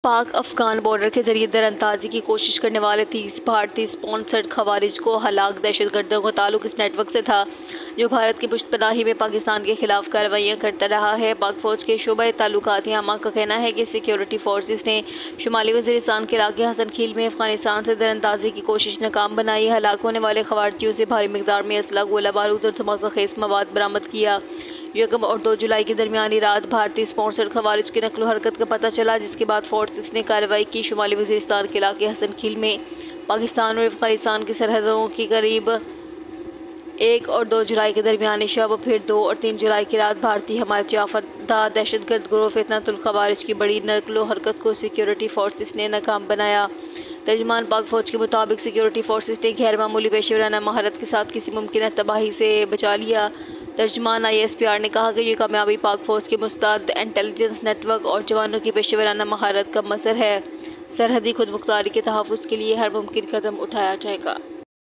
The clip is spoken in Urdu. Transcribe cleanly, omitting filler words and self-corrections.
پاک افغان بارڈر کے ذریعے دراندازی کی کوشش کرنے والے 30 بھارتی اسپانسرڈ خوارج کو ہلاک دہشت گردوں کا تعلق اس نیٹ ورک سے تھا جو بھارت کی پشت پناہی میں پاکستان کے خلاف کارروائیاں کرتا رہا ہے۔ پاک فوج کے شعبہ تعلقات عامہ کا کہنا ہے کہ سیکیورٹی فورسز نے شمالی وزیرستان کے علاقے حسن خیل میں افغانستان سے دراندازی کی کوشش ناکام بنائی۔ ہلاک ہونے والے خوارجیوں سے بھاری مقدار میں اسلحہ، گولہ بارود اور دھماکہ خیز مواد برآمد کیا۔ 1 اور 2 جولائی کی درمیانی رات بھارتی اسپانسرڈ خوارج کی نقل و حرکت کا پتہ چلا، جس کے بعد فورسز نے کارروائی کی۔ شمالی وزیرستان کے علاقے حسن خیل میں پاکستان اور افغانستان کی سرحدوں کے قریب 1 اور 2 جولائی کے درمیانی شب، پھر 2 اور 3 جولائی کی رات بھارتی حمایت یافتہ دہشت گرد گروہ فتنۃ الخوارج کی بڑی نقل و حرکت کو سیکیورٹی فورسز نے ناکام بنایا۔ ترجمان پاک فوج کے مطابق سیکیورٹی فورسز نے غیر معمولی پیشہ ورانہ مہارت کے ساتھ کسی ممکنہ تباہی سے بچا لیا۔ ترجمان ISPR نے کہا کہ یہ کامیابی پاک فوج کے مستعد انٹیلیجنس نیٹ ورک اور جوانوں کی پیشہ ورانہ مہارت کا مظہر ہے۔ سرحدی خود مختاری کے تحفظ کے لیے ہر ممکن قدم اٹھایا جائے گا۔